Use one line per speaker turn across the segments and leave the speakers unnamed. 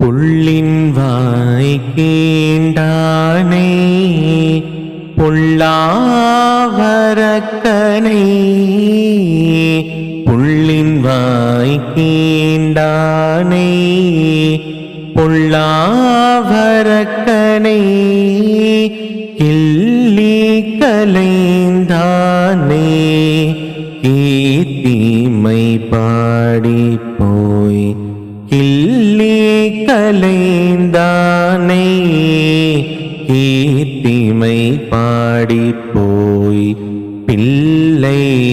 புள்ளின் வாய் கீண்டானை பொல்லாவரக்கனை புள்ளின் வாய் கீண்டானை பொல்லாவரக்கனை கிள்ளி கலைந்தானே கீர்த்திமை பாடி போய் கிள்ளி கலைந்தானே கீர்த்திமை பாடி போய் பிள்ளைகளெல்லாரும்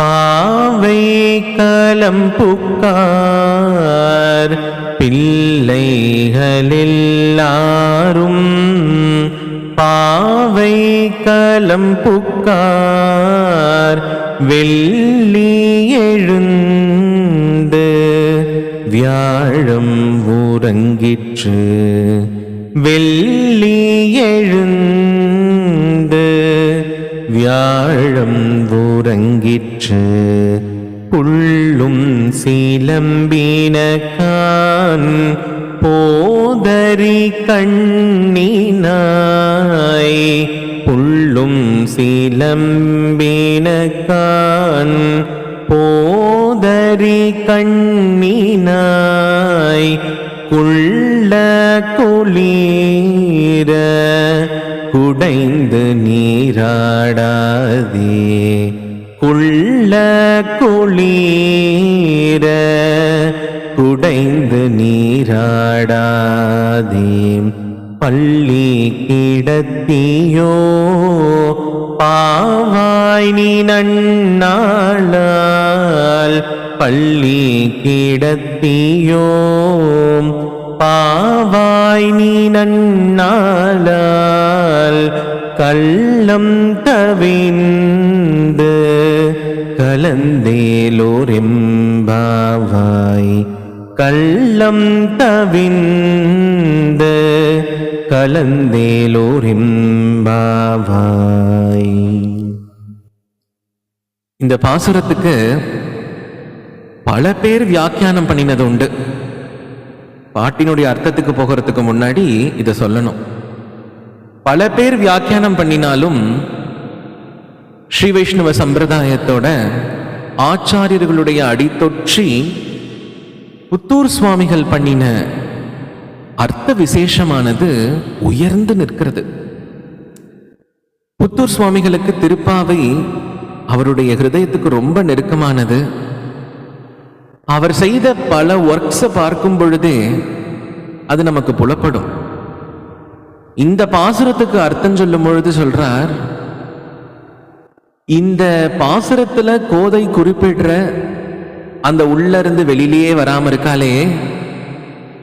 பாவை கலம் புக்கார் பிள்ளைகளெல்லாரும் பாவை கலம் புக்கார் வெள்ளி எழுந்து வியாழம் உறங்கிற்று வெள்ளி எழுந்து வியாழம் உறங்கிற்று புள்ளும் சிலம்பினகான் போதரி கண்ணினாய் புள்ளும் சிலம்பினகான் போதரி கண்ணினாய் குள்ள குளிர குடைந்து நீராடாதே குள்ள குளிர குடைந்து நீராடாதே பள்ளி கிடத்தியோ பாவாய் நீ நன்னாளால் பள்ளி கிடத்தியோ பாவாய் நீ நன்னாளால் கள்ளம் தவிந்து கலந்தேலோரெம்பாவாய் கள்ளம் தவிந்து கலந்தேலோரெம்பாவாய். இந்த பாசுரத்துக்கு பல பேர் வியாக்கியானம் பண்ணினது உண்டு. பாட்டினுடைய அர்த்தத்துக்கு போகிறதுக்கு முன்னாடி இதை சொல்லணும். பல பேர் வியாக்கியானம் பண்ணினாலும் ஸ்ரீ வைஷ்ணவ சம்பிரதாயத்தோட ஆச்சாரியர்களுடைய அடித்தொற்றி புத்தூர் சுவாமிகள் பண்ணின அர்த்த விசேஷமானது உயர்ந்து நிற்கிறது. புத்தூர் சுவாமிகளுக்கு திருப்பாவை அவருடைய ஹிருதயத்துக்கு ரொம்ப நெருக்கமானது. அவர் செய்த பல ஒர்க்ஸை பார்க்கும் பொழுதே அது நமக்கு புலப்படும். இந்த பாசுரத்துக்கு அர்த்தம் சொல்லும் பொழுது சொல்றார், இந்த பாசுரத்துல கோதை குறிப்பிடுற அந்த உள்ள இருந்து வெளியிலேயே வராம இருக்காளே,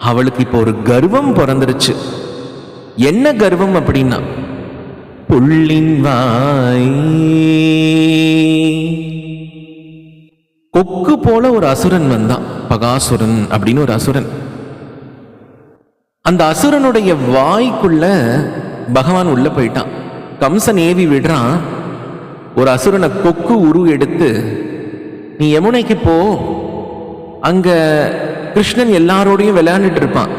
அவளுக்கு இப்போ ஒரு கர்வம் பிறந்துருச்சு. என்ன கர்வம் அப்படின்னா, புள்ளின் வாய் கொக்கு போல ஒரு அசுரன் வந்தான், பகாசுரன் அப்படின்னு ஒரு அசுரன். அந்த அசுரனுடைய வாய்க்குள்ள பகவான் உள்ள போயிட்டான். கம்சன் ஏவி விடுறான். ஒரு அசுரனை கொக்கு உரு எடுத்து, நீ யமுனைக்கு போ, அங்க கிருஷ்ணன் எல்லாரோடையும் விளையாண்டுட்டு இருப்பான்,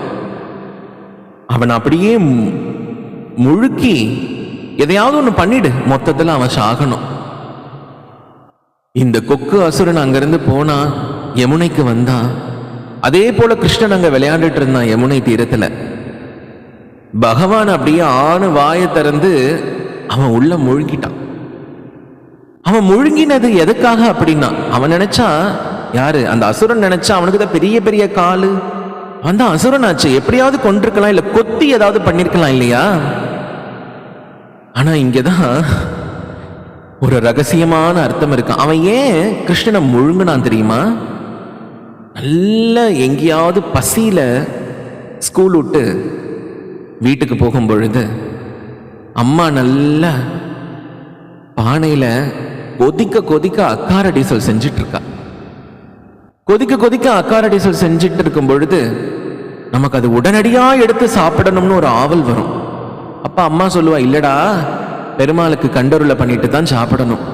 அவன் அப்படியே முழுக்கி எதையாவது ஒன்று பண்ணிடு, மொத்தத்தில் அவன் சாகணும். இந்த கொக்கு அசுரன் அங்கிருந்து போனா, யமுனைக்கு வந்தான். அதே போல கிருஷ்ணன் அங்க விளையாண்டுட்டு இருந்தான் யமுனை தீரத்துல. பகவான் அப்படியே ஆணு வாயை திறந்து அவன் உள்ள முழுங்கிட்டான். அவன் முழுங்கினது எதுக்காக அப்படின்னா, அவன் நினைச்சா, யாரு அந்த அசுரன் நினைச்சா அவனுக்கு தான் பெரிய பெரிய காலு, அவன் தான் அசுரன் ஆச்சு, எப்படியாவது கொண்டிருக்கலாம், இல்ல கொத்தி ஏதாவது பண்ணிருக்கலாம் இல்லையா. ஆனா இங்கதான் ஒரு ரகசியமான அர்த்தம் இருக்கு. அவன் ஏன் கிருஷ்ணனை முழுங்கினான் தெரியுமா? நல்ல எங்கேயாவது பசியில ஸ்கூல் விட்டு வீட்டுக்கு போகும் பொழுது அம்மா நல்ல பானையில கொதிக்க கொதிக்க அக்கார டீசல் செஞ்சிட்டு இருக்கா. கொதிக்க கொதிக்க அக்கார டீசல் செஞ்சிட்டு இருக்கும் பொழுது நமக்கு அது உடனடியா எடுத்து சாப்பிடணும்னு ஒரு ஆவல் வரும். அப்ப அம்மா சொல்லுவா, இல்லடா பெருமாளுக்கு கண்டருளை பண்ணிட்டு தான் சாப்பிடணும்.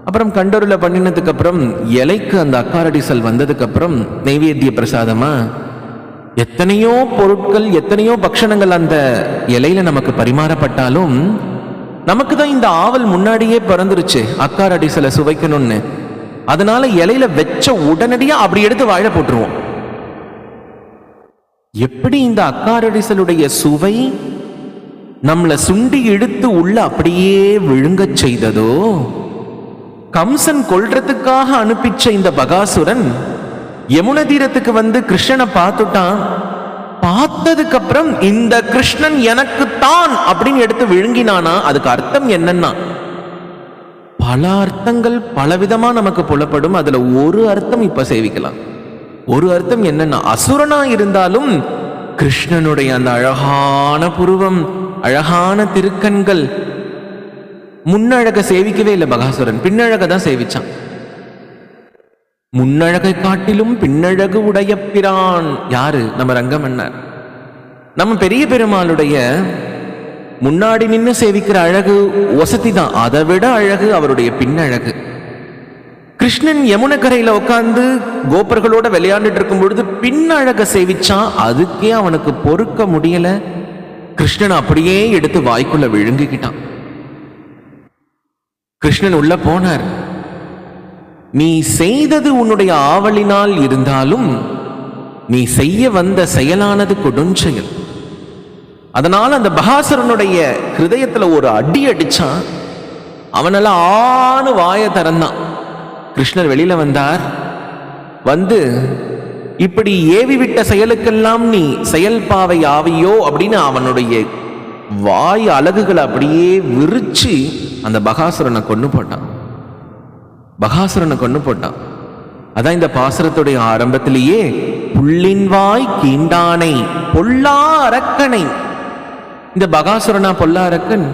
அப்புறம் கண்டோரில் பண்ணினதுக்கு அப்புறம் இலைக்கு அந்த அக்காரடிசல் வந்ததுக்கு அப்புறம் நைவேத்திய பிரசாதமா எத்தனையோ பொருட்கள், எத்தனையோ பக்ஷணங்கள் அந்த இலையில நமக்கு பரிமாறப்பட்டாலும் நமக்கு தான் இந்த ஆவல் முன்னாடியே பிறந்துருச்சு அக்காரடிசலை சுவைக்கணும்னு. அதனால இலையில வச்ச உடனடியா அப்படி எடுத்து வாழ போட்டுருவோம். எப்படி இந்த அக்காரடிசலுடைய சுவை நம்மளை சுண்டி இழுத்து உள்ள அப்படியே விழுங்கச் செய்ததோ, கம்சன் கொல்றதுக்காக அனுப்பிச்ச இந்த பகாசுரன் யமுன தீரத்துக்கு வந்து கிருஷ்ணனை பார்த்துட்டான். பார்த்ததுக்கு அப்புறம் இந்த கிருஷ்ணன் எனக்குத்தான் அப்படின்னு எடுத்து விழுங்கினானா, அதுக்கு அர்த்தம் என்னன்னா பல அர்த்தங்கள் பலவிதமா நமக்கு புலப்படும். அதுல ஒரு அர்த்தம் இப்ப சேவிக்கலாம். ஒரு அர்த்தம் என்னன்னா, அசுரனா இருந்தாலும் கிருஷ்ணனுடைய அந்த அழகான புருவம், அழகான திருக்கண்கள், முன்னழக சேவிக்கவே இல்லை பகாசுரன், பின்னழக தான் சேவிச்சான். முன்னழகை காட்டிலும் பின்னழகு உடைய பிரான் யாரு? நம்ம ரங்கமன்னர். நம்ம பெரிய பெருமாளுடைய முன்னாடி நின்று சேவிக்கிற அழகு வசதி தான், அதை விட அழகு அவருடைய பின்னழகு. கிருஷ்ணன் யமுனக்கரையில உட்கார்ந்து கோபர்களோட விளையாண்டுட்டு இருக்கும் பொழுது பின்னழக சேவிச்சான். அதுக்கே அவனுக்கு பொறுக்க முடியல. கிருஷ்ணன் அப்படியே எடுத்து வாய்க்குள்ள விழுங்கிக்கிட்டான். கிருஷ்ணன் உள்ள போனார். நீ செய்தது உன்னுடைய ஆவலினால் இருந்தாலும் நீ செய்ய வந்த செயலானது கொடுஞ்செயல். அதனால அந்த பகாசுரனுடைய ஹிருதயத்துல ஒரு அடி அடிச்சான். அவனெல்லாம் ஆணு வாய திறந்தான். கிருஷ்ணர் வெளியில வந்தார். வந்து இப்படி ஏவி விட்ட செயலுக்கெல்லாம் நீ செயல்பாவை ஆவியோ அப்படின்னு அவனுடைய வாய் அலகுகளை அப்படியே விரிச்சு அந்த பகாசுரனை கொண்டு போட்டான். பகாசுரனை கொண்டு போட்டான். அதான் இந்த பாசுரத்துடைய ஆரம்பத்திலேயே புள்ளின் வாய் கீண்டானை பொல்லா அரக்கனை. இந்த பகாசுரனா பொல்லா அரக்கன்?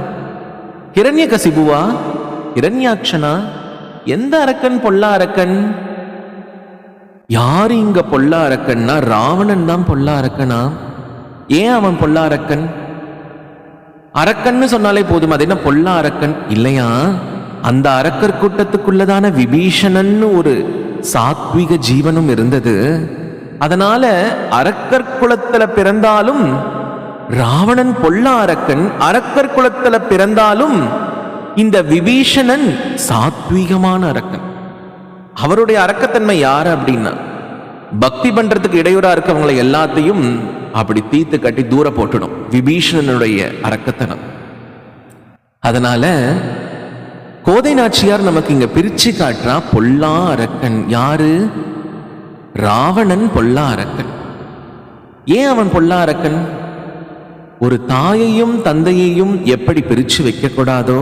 ஹிரண்யகசிபுவா? ஹிரண்யாட்சனா? எந்த அரக்கன் பொல்லா அரக்கன்? யாரு இங்க பொல்லா அரக்கன்னா ராவணன் தான் பொல்லா அரக்கனா? ஏன் அவன் பொல்லா அரக்கன்? அரக்கன்னு சொன்னாலே போதும், அது என்ன பொல்லா அரக்கன் இல்லையா? அந்த அரக்கர் கூட்டத்துக்குள்ளதான விபீஷணன் ஒரு சாத்விக ஜீவனும் இருந்தது. அதனால அரக்கர் குலத்துல பிறந்தாலும் ராவணன் பொல்லா அரக்கன், அரக்கர் குலத்துல பிறந்தாலும் இந்த விபீஷணன் சாத்வீகமான அரக்கன். அவருடைய அரக்கத்தன்மை யாரு அப்படின்னா, பக்தி பண்றதுக்கு இடையூறா இருக்கவங்களை எல்லாத்தையும் அப்படி தீத்து கட்டி தூர போட்டுடும் விபீஷணனுடைய அரக்கத்தனம். அதனால கோதை நாச்சியார் நமக்கு இங்க பிரிச்சு காட்டுறா. பொல்லா அரக்கன் யாரு? ராவணன் பொல்லா அரக்கன். ஏன் அவன் பொல்லா அரக்கன்? ஒரு தாயையும் தந்தையையும் எப்படி பிரிச்சு வைக்க கூடாதோ,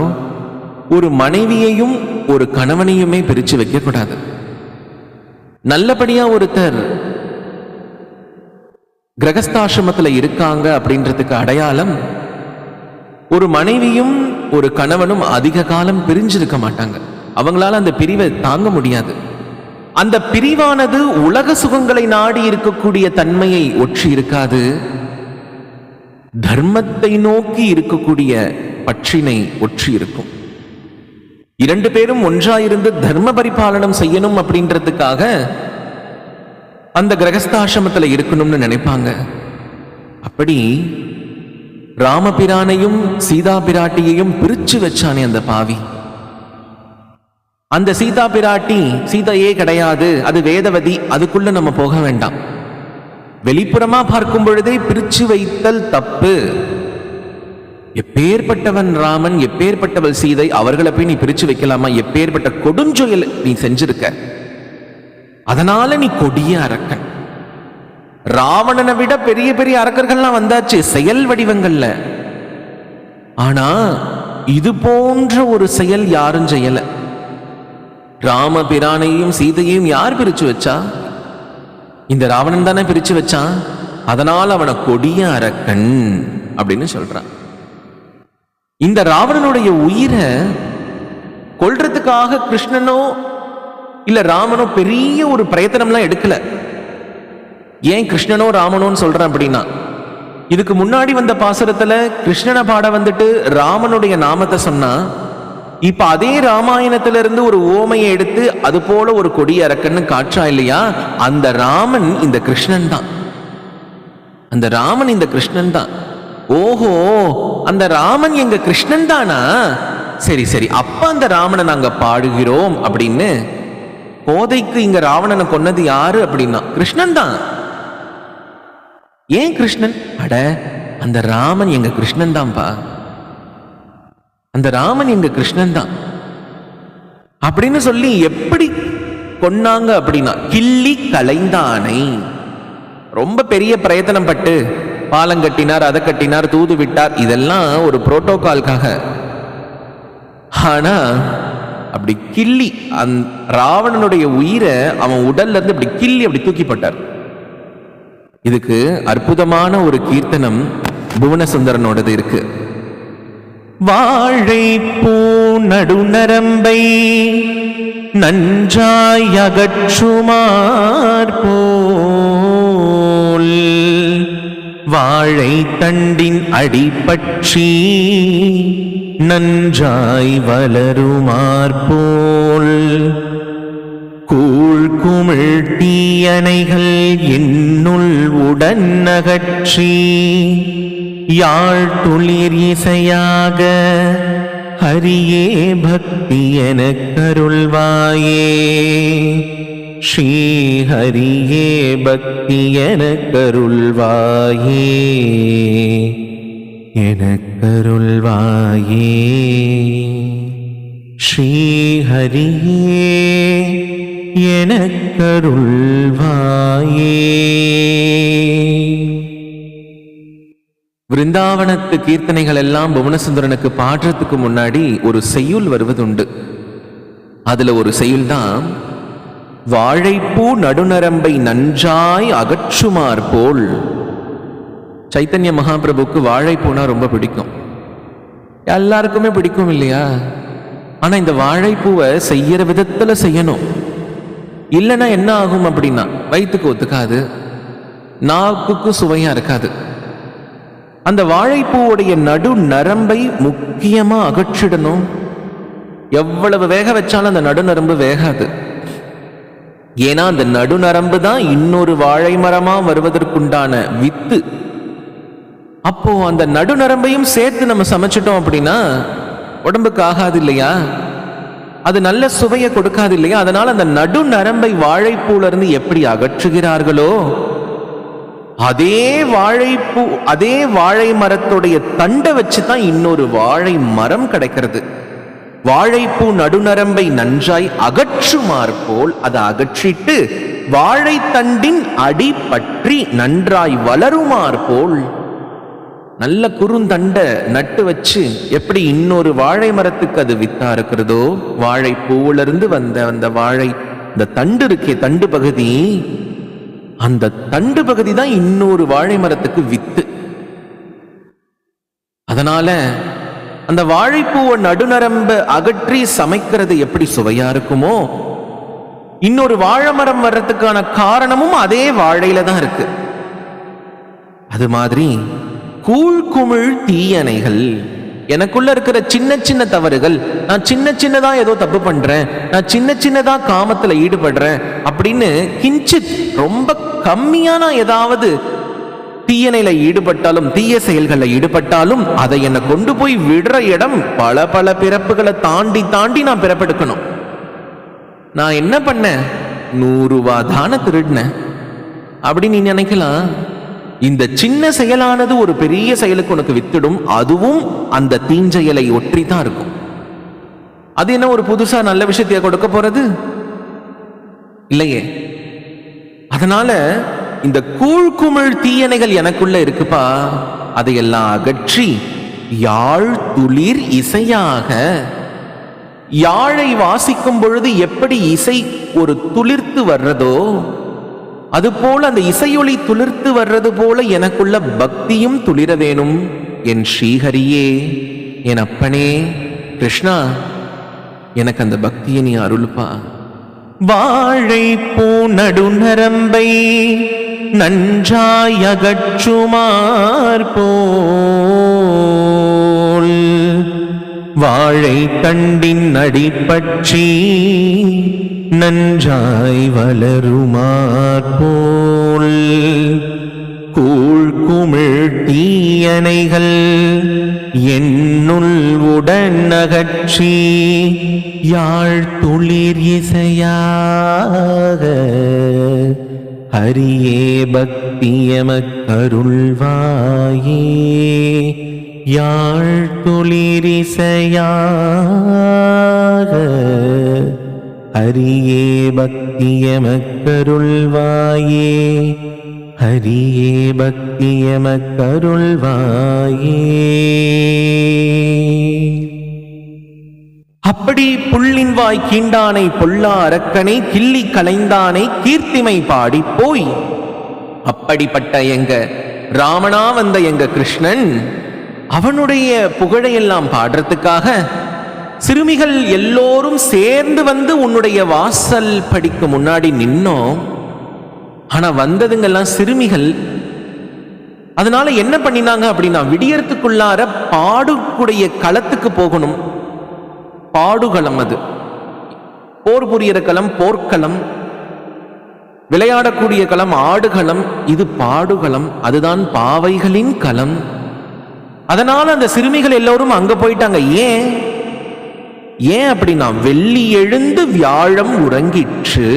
ஒரு மனைவியையும் ஒரு கணவனையுமே பிரிச்சு வைக்க கூடாது. நல்லபடியா ஒருத்தர் கிரகஸ்தாசிரமத்துல இருக்காங்க அப்படின்றதுக்கு அடையாளம், ஒரு மனைவியும் ஒரு கணவனும் அதிக காலம் பிரிஞ்சிருக்க மாட்டாங்க. அவங்களால அந்த பிரிவை தாங்க முடியாது. அந்த பிரிவானது உலக சுகங்களை நாடி இருக்கக்கூடிய தன்மையை ஒற்றி இருக்காது. தர்மத்தை நோக்கி இருக்கக்கூடிய பற்றினை ஒற்றி இருக்கும். இரண்டு பேரும் ஒன்றாயிருந்து தர்ம பரிபாலனம் செய்யணும் அப்படின்றதுக்காக அந்த கிரகஸ்தாசிரமத்துல இருக்கணும்னு நினைப்பாங்க. அப்படி ராமபிரானையும் சீதா பிராட்டியையும் பிரிச்சு வச்சானே அந்த பாவி. அந்த சீதா பிராட்டி சீதையே கிடையாது, அது வேதவதி, அதுக்குள்ள நம்ம போக வேண்டாம். வெளிப்புறமா பார்க்கும் பொழுதே பிரிச்சு வைத்தல் தப்பு. எப்பேற்பட்டவன் ராமன், எப்பேற்பட்டவள் சீதை, அவர்களை போய் நீ பிரிச்சு வைக்கலாமா? எப்பேற்பட்ட கொடுஞ்சொயல் நீ செஞ்சிருக்க. அதனால நீ கொடிய அரக்கன். ராவணனை விட பெரிய பெரிய அரக்கர்கள்லாம் வந்தாச்சு செயல் வடிவங்கள்ல. ஆனா இது போன்ற ஒரு செயல் யாரும் செய்யல. ராம பிரானையும் சீதையையும் யார் பிரிச்சு வச்சா? இந்த ராவணன் தானே பிரிச்சு வச்சான். அதனால் அவனை கொடிய அரக்கன் அப்படின்னு சொல்றான். இந்த ராவணனுடைய உயிரை கொல்றதுக்காக கிருஷ்ணனோ இல்ல ராமனோ பெரிய ஒரு பிரயத்தனம்லாம் எடுக்கல. ஏன் கிருஷ்ணனோ ராமனோன்னு சொல்றேன் அப்படின்னா, இதுக்கு முன்னாடி வந்த பாசுரத்துல கிருஷ்ணனை பாட வந்துட்டு ராமனுடைய நாமத்தை சொன்னா இப்ப அதே ராமாயணத்திலிருந்து ஒரு ஓமையை எடுத்து அது போல ஒரு கொடி அரக்கன்னு காற்றா இல்லையா, அந்த ராமன் இந்த கிருஷ்ணன் தான். அந்த ராமன் இந்த கிருஷ்ணன் தான். ஓஹோ, அந்த ராமன் எங்க கிருஷ்ணன் தானா? சரி சரி, அப்ப அந்த ராமனை நாங்க பாடுகிறோம் அப்படின்னு. கோதைக்கு இங்க ராவணனை கொன்னது யாரு அப்படின்னா கிருஷ்ணன் தான். ஏன் கிருஷ்ணன்? அட, அந்த ராமன் எங்க கிருஷ்ணன் தான்ப்பா, அந்த ராமன் எங்க கிருஷ்ணன் தான் அப்படின்னு சொல்லி எப்படி கொன்னாங்க அப்படின்னா கிள்ளி கலைந்தானை. ரொம்ப பெரிய பிரயத்தனம் பட்டு பாலம் கட்டினார், அதை கட்டினார், தூது விட்டார், இதெல்லாம் ஒரு புரோட்டோகால்காக. ஆனா அப்படி கிள்ளி ராவணனுடைய உயிரை அவன் உடல்ல இருந்து அப்படி கிள்ளி அப்படி தூக்கி போட்டார். இதுக்கு அற்புதமான ஒரு கீர்த்தனம் புவனசுந்தரனோடது இருக்கு. வாழை பூ நடுநரம்பை நன்றாய் அகற்றுமார் போல் வாழை தண்டின் அடிபற்றி நன்றாய் வளருமார் போல் கூழ் குமிழ் தீயணைகள் என்னுள் உடன் அகற்றி யாழ் துளிர் இசையாக ஹரியே பக்தி எனக் கருள்வாயே. ஸ்ரீ ஹரியே பக்தி எனக் கருள்வாயே, எனக் கருள்வாயே. ஸ்ரீ ஹரியே எனக் கருள்வாயே. விருந்தாவனத்து கீர்த்தனைகள் எல்லாம் புவனசுந்தரனுக்கு பாடுறதுக்கு முன்னாடி ஒரு செய்யுள் வருவதுண்டு. அதுல ஒரு செய்யுள் தான், வாழைப்பூ நடுநரம்பை நன்றாய் அகற்றுமார் போல். சைத்தன்ய மகாபிரபுக்கு வாழைப்பூனா ரொம்ப பிடிக்கும், எல்லாருக்குமே பிடிக்கும் இல்லையா? ஆனா இந்த வாழைப்பூவை செய்யற விதத்துல செய்யணும், இல்லைன்னா என்ன ஆகும் அப்படின்னா வயிற்றுக்கு ஒத்துக்காது, நாக்குக்கு சுவையா இருக்காது. அந்த வாழைப்பூவுடைய நடு நரம்பை முக்கியமா அகற்றிடணும். எவ்வளவு வேக வச்சாலும் அந்த நடுநரம்பு வேகாது. ஏன்னா அந்த நடுநரம்பு தான் இன்னொரு வாழை மரமா வருவதற்குண்டான வித்து. அப்போ அந்த நடுநரம்பையும் சேர்த்து நம்ம சமைச்சிட்டோம் அப்படின்னா உடம்புக்கு ஆகாது இல்லையா, அது நல்ல சுவையை கொடுக்காது இல்லையா? அதனால அந்த நடுநரம்பை வாழைப்பூல இருந்து எப்படி அகற்றுகிறார்களோ அதே வாழைப்பூ, அதே வாழை மரத்துடைய தண்டை வச்சுதான் இன்னொரு வாழை மரம் கிடைக்கிறது. வாழைப்பூ நடுநரம்பை நன்றாய் அகற்றுமாறு போல் அதை அகற்றிட்டு வாழைத்தண்டின் அடி பற்றி நன்றாய் வளருமாறு போல், நல்ல குறுந்தண்டை நட்டு வச்சு எப்படி இன்னொரு வாழை மரத்துக்கு அது வித்தா இருக்கிறதோ, வாழைப்பூவிலிருந்து வந்த அந்த வாழை இந்த தண்டு இருக்கே, தண்டு பகுதி, அந்த தண்டு பகுதி தான் இன்னொரு வாழை மரத்துக்கு வித்து. அதனால அந்த வாழைப்பூவை நடுநரம்ப அகற்றி சமைக்கிறது எப்படி சுவையா இருக்குமோ, இன்னொரு வாழை மரம் வர்றதுக்கான காரணமும் அதே வாழையில தான் இருக்கு. அது மாதிரி கூழ் குமிழ் தீயணைகள், எனக்குள்ள இருக்கிற சின்ன சின்ன தவறுகள், நான் சின்ன சின்னதா ஏதோ தப்பு பண்றேன், நான் சின்ன சின்னதா காமத்துல ஈடுபடுறேன் அப்படின்னு கிஞ்சித் ரொம்ப கம்மியா நான் ஏதாவது தீயணையில ஈடுபட்டாலும், தீய செயல்களில் ஈடுபட்டாலும் அதை என்னை கொண்டு போய் விடுற இடம் பல பல பிறப்புகளை தாண்டி தாண்டி நான் பிறப்பெடுக்கணும். நான் என்ன பண்ணேன், 100 ரூபா தானே திருடினேன் அப்படின்னு நீ நினைக்கலாம். இந்த சின்ன செயலானது ஒரு பெரிய செயலுக்கு உனக்கு வித்திடும். அதுவும் அந்த தீஞ்செயலை ஒற்றி தான் இருக்கும். அது என்ன ஒரு புதுசா நல்ல விஷயத்தைய கொடுக்க போறது இல்லையே. அதனால இந்த கூழ் குமிழ் தீயணைகள் எனக்குள்ள இருக்குப்பா, அதையெல்லாம் அகற்றி யாழ் துளிர் இசையாக, யாழை வாசிக்கும் பொழுது எப்படி இசை ஒரு துளிர்த்து வர்றதோ அதுபோல அந்த இசையொளி துளிர்த்து வர்றது போல எனக்குள்ள பக்தியும் துளிர வேணும். என் ஸ்ரீஹரியே, என் அப்பனே கிருஷ்ணா, எனக்கு அந்த பக்தியை நீ அருள்பா. வாழை பூ நடுநரம்பை நன்றாய் அகற்றுமார் போல் வாழை தண்டின் அடிப்பற்றி நன்றாய் வளருமாற்போல் கூழ்குமிழ் தீயணைகள் என்னுள் உடன் அகற்றி யாழ் துளிர் இசையாக ஹரியே பக்தியமக் கருள்வாயே யாழ் துளிர் இசையாக ஹரியே பக்தியமக் கருள்வாயே ஹரியே பக்தியமக் கருள்வாயே. அப்படி புள்ளின் வாய் கீண்டானை பொல்லா அரக்கனை கிள்ளி கலைந்தானை கீர்த்திமை பாடி போய் அப்படிப்பட்ட எங்க ராமனா வந்த எங்க கிருஷ்ணன் அவனுடைய புகழையெல்லாம் பாடுறதுக்காக சிறுமிகள் எல்லோரும் சேர்ந்து வந்து உன்னுடைய வாசல் படிக்கு முன்னாடி நின்னோம். ஆனா வந்ததுங்கெல்லாம் சிறுமிகள். அதனால என்ன பண்ணினாங்க அப்படின்னா, விடியறதுக்குள்ளார பாடுக்குடைய களத்துக்கு போகணும். பாடுகளம், அது போர் புரியற களம், போர்க்களம், விளையாடக்கூடிய களம் ஆடுகளம், இது பாடுகளம், அதுதான் பாவைகளின் களம். அதனால அந்த சிறுமிகள் எல்லோரும் அங்க போயிட்டாங்க. ஏன் அப்படின்னா, வெள்ளி எழுந்து வியாழம் உறங்கிற்று.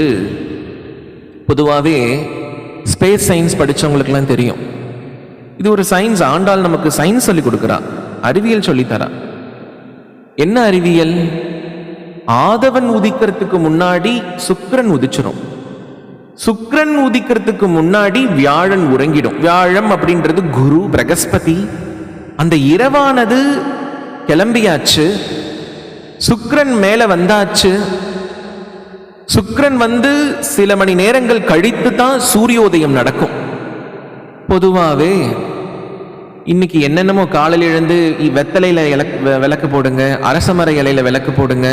பொதுவாகவே ஸ்பேஸ் சயின்ஸ் படிச்சவங்களுக்குலாம் தெரியும். இது ஒரு சயின்ஸ். ஆண்டாள் நமக்கு சயின்ஸ் சொல்லி கொடுக்குறா, அறிவியல் சொல்லித்தரா. என்ன அறிவியல்? ஆதவன் உதிக்கிறதுக்கு முன்னாடி சுக்கிரன் உதிச்சிரும். சுக்கிரன் உதிக்கிறதுக்கு முன்னாடி வியாழன் உறங்கிடும். வியாழம் அப்படின்றது குரு, பிரகஸ்பதி. அந்த இரவானது கிளம்பியாச்சு, சுக்கிரன் மேல வந்தாச்சு. சுக்கிரன் வந்து சில மணி நேரங்கள் கழித்து தான் சூரியோதயம் நடக்கும். பொதுவாகவே இன்னைக்கு என்னென்னமோ காலையில் எழுந்து வெத்தலையில விளக்கு போடுங்க, அரசமர இலையில விளக்கு போடுங்க,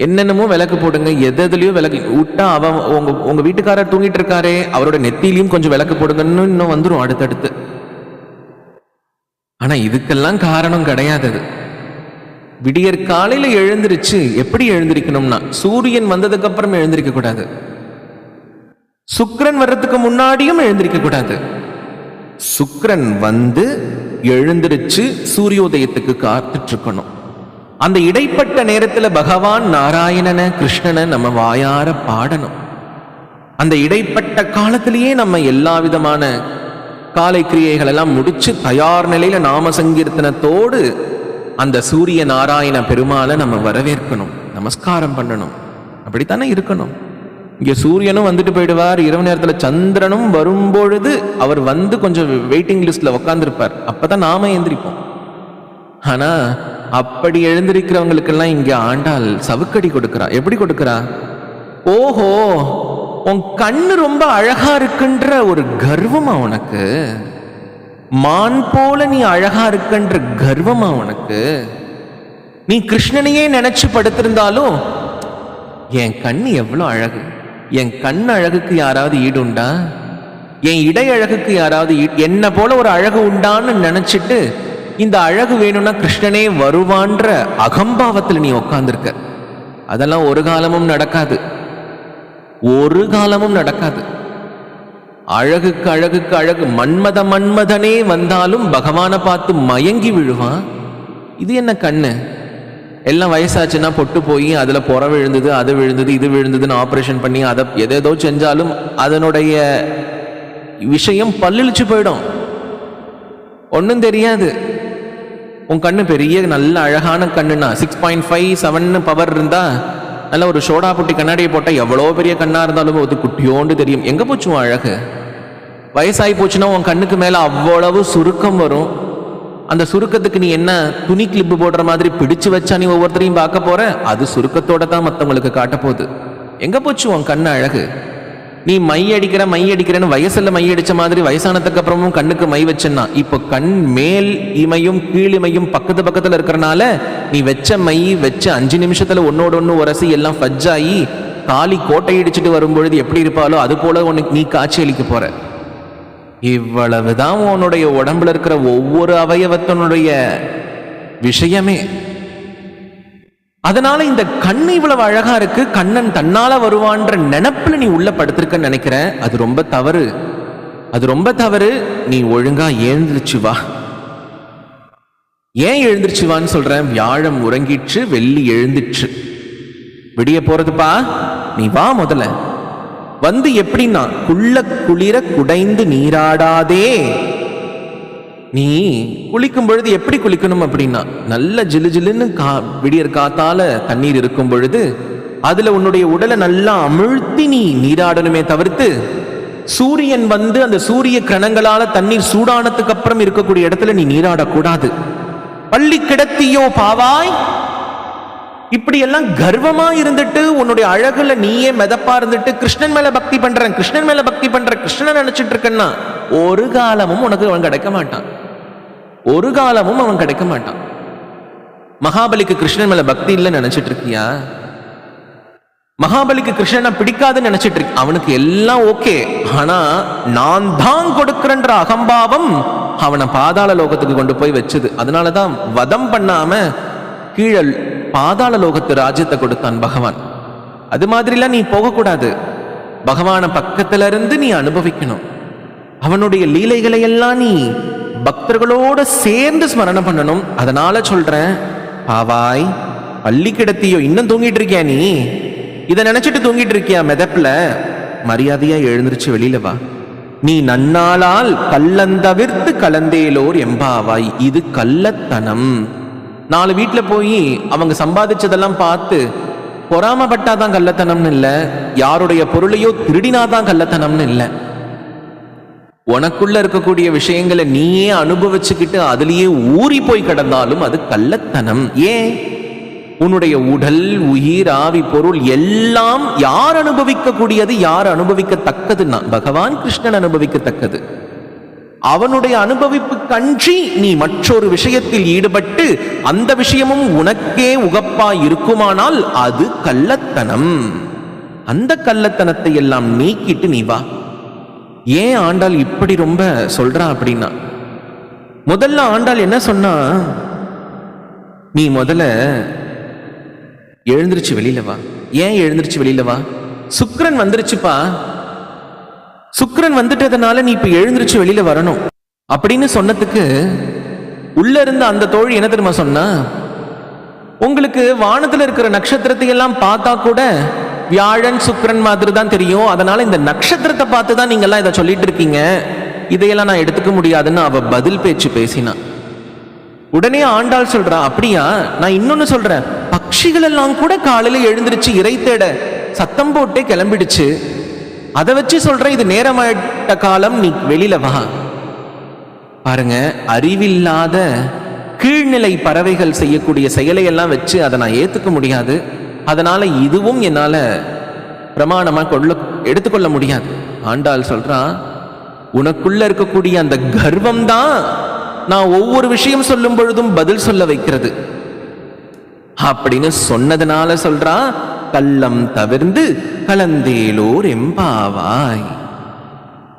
என்னென்னமோ விளக்கு போடுங்க, எதுலயோ விளக்கு விட்டா உங்க வீட்டுக்காரர் தூங்கிட்டு இருக்காரே அவரோட நெத்திலையும் கொஞ்சம் விளக்கு போடுங்கன்னு இன்னும் வந்துடும் அடுத்தடுத்து. ஆனா இதுக்கெல்லாம் காரணம் கிடையாது. விடியற் காலையில எழுந்திருச்சு. எப்படி எழுந்திருக்கணும்னா, சூரியன் வந்ததுக்கு அப்புறம் எழுந்திருக்க கூடாது, சுக்கிரன் வர்றதுக்கு முன்னாடியும் எழுந்திருக்க கூடாது. சுக்கிரன் வந்து எழுந்திருச்சு சூரியோதயத்துக்கு காத்துட்டு இருக்கணும். அந்த இடைப்பட்ட நேரத்துல பகவான் நாராயணனை, கிருஷ்ணனை நம்ம வாயார பாடணும். அந்த இடைப்பட்ட காலத்திலேயே நம்ம எல்லா விதமான காலை கிரியைகள் எல்லாம் முடிச்சு தயார் நிலையில நாம சங்கீர்த்தனத்தோடு அந்த சூரிய நாராயண பெருமாளை நம்ம வரவேற்கணும், நமஸ்காரம் பண்ணணும். அப்படித்தானே இருக்கணும். இங்க சூரியனும் வந்துட்டு போயிடுவார், இரவு நேரத்துல சந்திரனும் வரும்பொழுது அவர் வந்து கொஞ்சம் வெயிட்டிங் லிஸ்ட்ல உட்காந்துருப்பார், அப்பதான் நாம எழுந்திரிப்போம். ஆனா அப்படி எழுந்திருக்கிறவங்களுக்கெல்லாம் இங்க ஆண்டாள் சவுக்கடி கொடுக்கிறா. எப்படி கொடுக்கிறா? ஓஹோ, உன் கண்ணு ரொம்ப அழகா இருக்குன்ற ஒரு கர்வமா உனக்கு, மான் போல நீ அழகா இருக்குன்ற கர்வமா உனக்கு, நீ கிருஷ்ணனையே நினைச்சு படுத்திருந்தாலும் என் கண்ணு எவ்வளவு அழகு, என் கண் அழகுக்கு யாராவது ஈடுண்டா, என் இடை அழகுக்கு யாராவது என்ன போல ஒரு அழகு உண்டான்னு நினைச்சிட்டு இந்த அழகு வேணும்னா கிருஷ்ணனே வருவான்ற அகம்பாவத்தில் நீ உட்கார்ந்துருக்க. அதெல்லாம் ஒரு காலமும் நடக்காது, ஒரு காலமும் நடக்காது. அழகுக்கு அழகுக்கு அழகு, மன்மதனே வந்தாலும் பகவானை பார்த்து மயங்கி விழுவான். இது என்ன கண்ணு? எல்லாம் வயசாச்சுன்னா பொட்டு போய் அதுல புற விழுந்தது, அது விழுந்தது, இது விழுந்ததுன்னு ஆப்ரேஷன் பண்ணி அதை எதேதோ செஞ்சாலும் அதனுடைய விஷயம் பல்லிழிச்சு போயிடும், ஒன்றும் தெரியாது. உன் கண்ணு பெரிய நல்ல அழகான கண்ணுனா 6.5 7 பவர் இருந்தா நல்ல ஒரு சோடா புட்டி கண்ணாடியை போட்டால் எவ்வளோ பெரிய கண்ணா இருந்தாலும் அது குட்டியோண்டு தெரியும். எங்க போச்சும் அழகு? வயசாகி போச்சுன்னா உன் கண்ணுக்கு மேல அவ்வளவு சுருக்கம் வரும். அந்த சுருக்கத்துக்கு நீ என்ன துணி கிளிப்பு போடுற மாதிரி பிடிச்சு வச்சா நீ ஒவ்வொருத்தரையும் பார்க்க போற, அது சுருக்கத்தோட தான் மற்றவங்களுக்கு காட்ட போகுது. எங்க போச்சு உன் கண்ணு அழகு? நீ மை அடிக்கிறன்னு வயசுல மை அடிச்ச மாதிரி வயசானதுக்கு அப்புறமும் கண்ணுக்கு மை வச்சேன்னா, இப்போ கண் மேல் இமையும் கீழ் இமையும் பக்கத்துல இருக்கிறனால நீ வச்ச மை வச்ச 5 நிமிஷத்துல ஒன்னோட ஒன்று உரசி எல்லாம் ஃபஜ்ஜாகி காலி கோட்டை இடிச்சுட்டு வரும்பொழுது எப்படி இருப்பாலோ அது போல உனக்கு நீ காட்சி அளிக்க போற. இவ்வளவுதான் உன்னுடைய உடம்புல இருக்கிற ஒவ்வொரு அவயவத்தினுடைய விஷயமே. அதனால இந்த கண்ணு இவ்வளவு அழகா இருக்கு, கண்ணன் தன்னால வருவான்ற நினைப்புல நீ உள்ள படுத்திருக்கன்னு நினைக்கிற. அது ரொம்ப தவறு, அது ரொம்ப தவறு. நீ ஒழுங்கா எழுந்திருச்சு வா. ஏன் எழுந்திருச்சு வான்னு சொல்றேன்? வியாழம் உறங்கிற்று, வெள்ளி எழுந்திற்று, விடிய போறதுப்பா. நீ வா முதல்ல. வந்து எப்படின்னா, குள்ள குளிர குடைந்து நீராடாதே. நீ குளிக்கும் பொழுது எப்படி குளிக்கணும் அப்படின்னா, நல்ல ஜிலு ஜிலுன்னு விடியற் காத்தால தண்ணீர் இருக்கும் பொழுது அதுல உன்னுடைய உடலை நல்லா அமிழ்த்தி நீ நீராடணுமே தவிர்த்து, சூரியன் வந்து அந்த சூரிய கிரணங்களால தண்ணீர் சூடானதுக்கு அப்புறம் இருக்கக்கூடிய இடத்துல நீ நீராடக்கூடாது. பள்ளி கிடத்தியோ பாவாய், இப்படி எல்லாம் கர்வமா இருந்துட்டு உன்னுடைய அழகுல நீயே மெதப்பா இருந்துட்டு கிருஷ்ணன் மேல பக்தி பண்றேன், கிருஷ்ணன் மேல பக்தி பண்ற, கிருஷ்ணன் நினைச்சிட்டு இருக்கன்னா ஒரு காலமும் உனக்கு அவன் கிடைக்க மாட்டான். ஒரு காலமும் அவன் கிடைக்க மாட்டான். மகாபலிக்கு கிருஷ்ணன் மேல பக்தி இல்லைன்னு நினைச்சிட்டு இருக்கியா? மகாபலிக்கு கிருஷ்ணனை பிடிக்காதுன்னு நினைச்சிட்டு இருக்கு. அவனுக்கு எல்லாம் ஓகே, ஆனா நான் தான் கொடுக்கிறன்ற அகம்பாவம் அவனை பாதாள லோகத்துக்கு கொண்டு போய் வச்சது. அதனாலதான் வதம் பண்ணாம கீழே பாதாள லோகத்து ராஜ்யத்தை கொடுத்தான் பகவான். அது மாதிரிலாம் நீ போகக்கூடாது. பகவான பக்கத்துல இருந்து நீ அனுபவிக்கணும். அவனுடைய லீலைகளை எல்லாம் நீ பக்தர்களோட சேர்ந்து ஸ்மரணம் பண்ணணும். அதனால சொல்றேன், பாவாய் பள்ளி கிடத்தியோ, இன்னும் தூங்கிட்டு இருக்கியா? நீ இதை நினைச்சிட்டு தூங்கிட்டு இருக்கியா மெதப்புல? மரியாதையா எழுந்திருச்சு வெளியில வா. நீ நன்னாளால் கல்லந்தவிர்த்து கலந்தேலோர் எம்பாவாய். இது கள்ளத்தனம். 4 வீட்டுல போய் அவங்க சம்பாதிச்சதெல்லாம் பார்த்து பொறாமப்பட்டாதான் கள்ளத்தனம்னு இல்லை, யாருடைய பொருளையோ திருடினாதான் கள்ளத்தனம்னு இல்லை. உனக்குள்ள இருக்கக்கூடிய விஷயங்களை நீயே அனுபவிச்சுக்கிட்டு அதுலயே ஊறி போய் கிடந்தாலும் அது கள்ளத்தனம். ஏன்? உன்னுடைய உடல், உயிர், ஆவி, பொருள் எல்லாம் யார் அனுபவிக்க கூடியது, யார் அனுபவிக்கத்தக்கதுன்னா பகவான் கிருஷ்ணன் அனுபவிக்கத்தக்கது. அவனுடைய அனுபவிப்பு கன்றி நீ மற்றொரு விஷயத்தில் ஈடுபட்டு அந்த விஷயமும் உனக்கே உகப்பா இருக்குமானால் அது கள்ளத்தனம். அந்த கள்ளத்தனத்தை எல்லாம் நீக்கிட்டு நீ வா. ஏன் ஆண்டாள் இப்படி ரொம்ப சொல்றா அப்படின்னா, முதல்ல ஆண்டாள் என்ன சொன்னா, நீ முதல்ல எழுந்திருச்சு வெளியில வா. ஏன் எழுந்திருச்சு வெளியில வா? சுக்கிரன் வந்துருச்சுப்பா. சுக்கிரன் வந்துட்டதுனால நீ இப்ப எழுந்திருச்சு வெளியில வரணும் அப்படின்னு சொன்னதுக்கு உள்ள இருந்த அந்த தோழி என்ன தெரியுமா சொன்னா, உங்களுக்கு வானத்துல இருக்கிற நட்சத்திரத்தை எல்லாம் பார்த்தா கூட வியாழன் சுக்கிரன் மாதிரி தான் தெரியும், அதனால இந்த நட்சத்திரத்தை பார்த்து தான் நீங்க எல்லாம் இதை சொல்லிட்டு இருக்கீங்க, இதையெல்லாம் நான் எடுத்துக்க முடியாதுன்னு அவ பதில் பேச்சு பேசினா. உடனே ஆண்டாள் சொல்றா, அப்படியா? நான் இன்னொன்னு சொல்றேன், பட்சிகள் எல்லாம் கூட காலையில எழுந்திருச்சு இறை தேட சத்தம் போட்டே கிளம்பிடுச்சு, அதை வச்சு சொல்றேன் இது நேரமாயிட்ட காலம், நீ வெளியில வா. பாருங்க, அறிவில்லாத கீழ்நிலை பறவைகள் செய்யக்கூடிய செயலை எல்லாம் வச்சு அதை நான் ஏத்துக்க முடியாது. அதனால இதுவும் என்னால பிரமாணமா எடுத்துக்கொள்ள முடியாது. ஆண்டாள் சொல்றா, உனக்குள்ள இருக்கக்கூடிய அந்த கர்வம் தான் நான் ஒவ்வொரு விஷயம் சொல்லும் பொழுதும் பதில் சொல்ல வைக்கிறது அப்படின்னு சொன்னதுனால சொல்றா, கள்ளம் தவிர்ந்து கலந்தேலோர் எம்பாவாய்.